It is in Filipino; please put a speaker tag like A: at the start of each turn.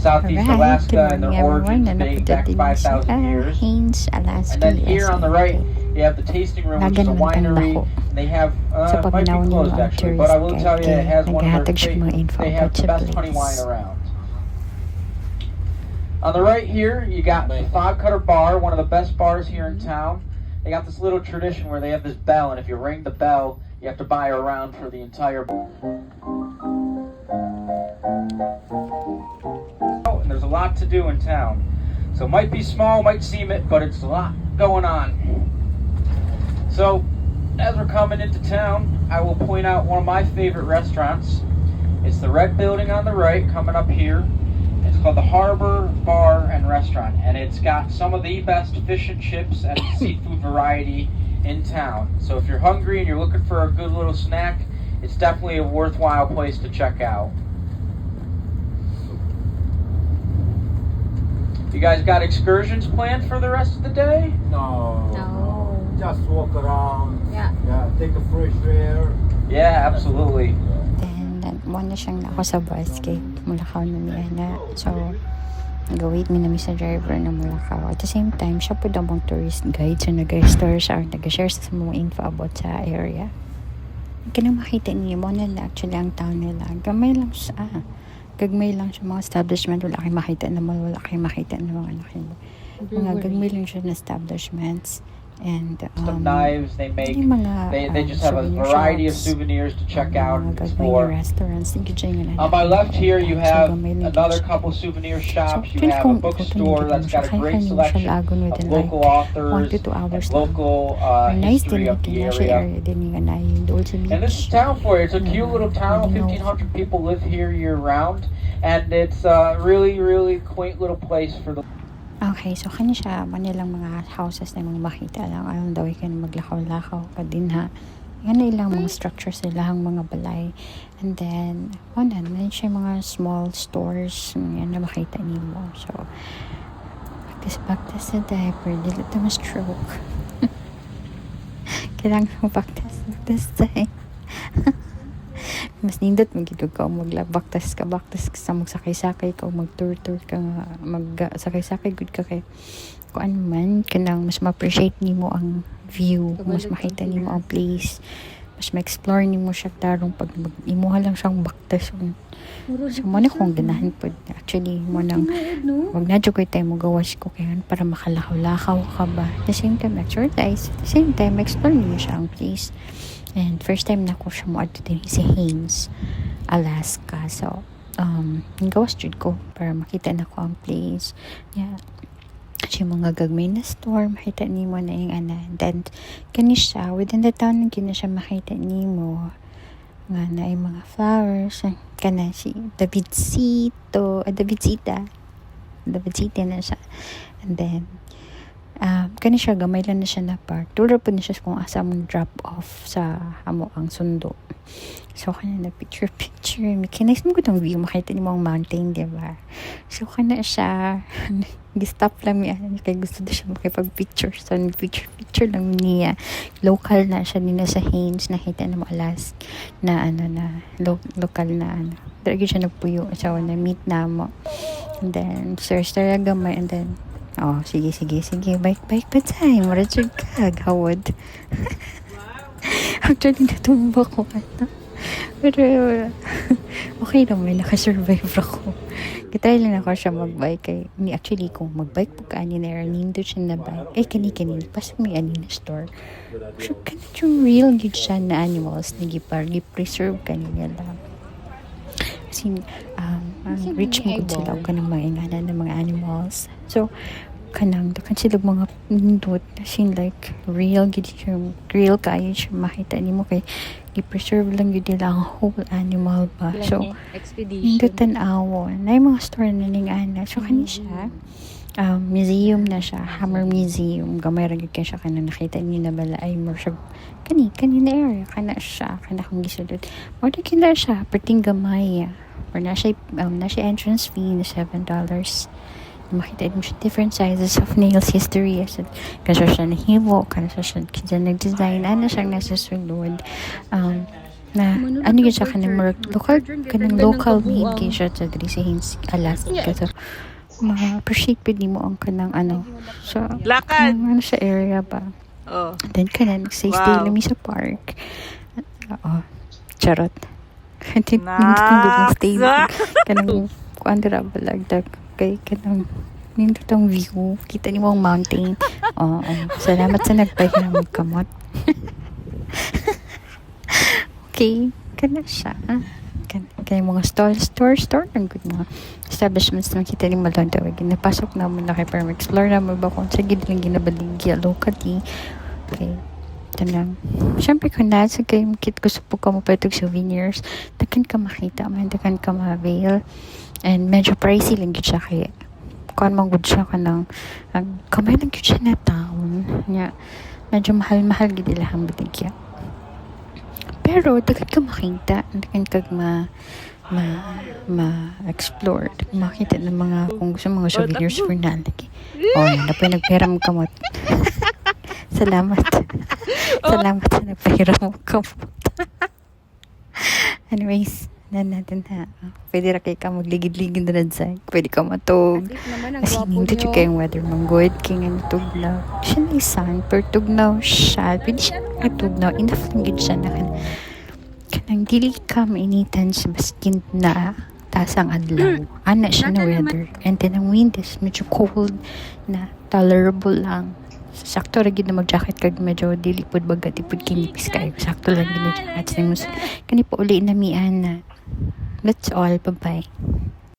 A: Southeast Alaska, and their origins dating back 5,000 years.
B: Haynes, Alaska,
A: And then here on the right, you have the tasting room, which is a winery. And they have, might be closed actually, but I will tell you, it has one of their they have the best honey wine around. On the right here, you got the Fog Cutter Bar, one of the best bars here in town. They got this little tradition where they have this bell, and if you ring the bell, you have to buy a round for the entire bar. And there's a lot to do in town. So it might be small, might seem it, but it's a lot going on. So, as we're coming into town, I will point out one of my favorite restaurants. It's the red building on the right, coming up here. It's called the Harbor Bar and Restaurant, and it's got some of the best fish and chips and seafood variety in town. So if you're hungry and you're looking for a good little snack, it's definitely a worthwhile place to check out. You guys got excursions planned for the rest of the day?
C: No. Just walk around.
D: Yeah.
C: Yeah, take a fresh air.
A: Yeah, absolutely.
B: Then, mo na siyang nako sa basket. Mulakaw na niya na. So, nag-wait mi namin sa driver na Mulakaw. At the same time, siya po daw mong tourist guide. So, nag-store siya or nag-share sa mga info about sa area. Kanang makita niyo mo na actually ang town nila. Gagmay lang siya mga establishment. Wala kayong makita naman. Wala kayong makita ng mga gagmay lang siya na establishments. And
A: some knives they make. They just have a variety of souvenirs to check out and explore. On my left here, you have another couple souvenir shops. You have a bookstore that's got a great selection of local authors and local history of the area. And this is town for you. It's a cute little town. 1,500 people live here year round, and it's a really, really quaint little place for the.
B: Okay, so kanya siya, manilang mga houses na mga makita lang. Alam daw ka na maglakaw-lakaw ka din ha. Yan na ilang mga structures nila, ang mga balay. And then, then siya mga small stores. Yan na makita niyo mo. So, practice sa diaper. Dili ito ma-stroke. Kailangan mo practice tayo. Mas nindot magiging ka maglabaktas ka sa magsakay-sakay ka o mag-tour ka magsakay-sakay good ka kay kung ano man kanang mas ma-appreciate nimo ang view, mas makita nimo ang place, mas ma-explore nimo siya tarong pag imuha lang siyang baktas so mo na kung ganahan po actually mo nang wag na jokoy tayo mo gawas ko kaya para makalakaw-lakaw ka ba at the same time exercise at the same time explore nimo siya ang place. And first time na ko siya mo adto din si Haynes, Alaska. So, gawas jud ko para makita na ko ang place. Yeah. Siya mga gagmay na store, makita ni mo na yung then, kani siya, within the town, kini siya makita ni mo. Nga na yung mga flowers. Kana si Davidsita na siya. And then, kani siya gamay lang na siya na park tulad po na siya kung asa mong drop off sa amo ang sundo. So kana na picture kinais mo ko tong view makita ni mo ang mountain, diba? So kana siya gi-stop lang niya kay gusto na siya makipag picture. So picture lang niya, local na siya nila sa Haynes, nakita na mo alas na local na dagi siya nagpuyo so na meet na mo. And then sir gamay and then sige. Bike pa tayo. Marachod ka. Gawad. Actually, natumba ko. Pero, okay lang. May nakasurvive ako. Kitry lang ako siya magbike. Actually, kung magbike po ka, nindot siya na bike. Kani. Pasok may na store. So, kanit yung real good siya na animals na gi-preserve kanina lang. Kasi, rich mo good sila ka ng mga ingana ng mga animals. So, kanang sila mga nindot sin like real kayo siya makita ni mo kay i-preserve lang yun nila ang whole animal ba. So, nindot tanawon na yung mga store na ning ana. So, kani siya museum na siya, Hammer Museum. Gamay rin kayo siya kanang nakita niyo na bala ay more siya kanina area kana kung gisulod more than kina siya perting gamay or na siya entrance fee na $7. Makita mo siya different sizes of nails history kasi siya nahimo kasi siya nag-design siyang nasa sulod na ano yun siya kanang local made kay siya sa diri sa Alaska kasi ma-appreciate pud nimo ang kanang ano sa
D: Lakad.
B: ano sa area ba.
D: Oh.
B: Then kanang stay
D: Wow.
B: lami sa park. Oo. Charot. Hindi
D: Nice.
B: stay kanang kuan dira balagdag kay kanang nindot ang view. Kita nimo ang mountain. Oo. Salamat sa nagpahiram kamot. Okay, kana siya. Kaya mga store ang good mga establishments na makita ni Malon daw. Napasok na mo na kay para explore na mo ba kung sa gid lang ginabaligya locally. Okay. Tanang. Siyempre kung nasa kayo makita gusto po ka mo pa itong souvenirs, takan ka makita man, takan ka ma-avail. And medyo pricey lang yun siya kaya kung man good siya ka ng kamay lang yun siya na town. Yeah. Medyo mahal-mahal gid ilahang baligya. Pero dagat ka makita, dagat ka ma-explore, makita ng mga kung gusto mga souvenirs for nalagi. Oh, na po nagpahiram kamot. Salamat. Salamat sa nagpahiram kamot. Anyways, natin ha. Pwede ra kay ka magligid-ligid na sa. Pwede ka matog. Kasi hindi siya kayong weather manggod. Kaya nga natugnaw. Siya na isan. Pero tugnaw siya. Pwede siya natugnaw. Enough lang yun siya na kanang dili ka mainitan sa baskin na taas ang adlaw. Ana siya na weather. And then ang wind is medyo cold na tolerable lang. Sakto ra gid na mag-jacket kag medyo dili pud bagat ipud kinipis kayo. Sakto lang gid na jacket. Kani po uli na mian na. That's all. Bye-bye.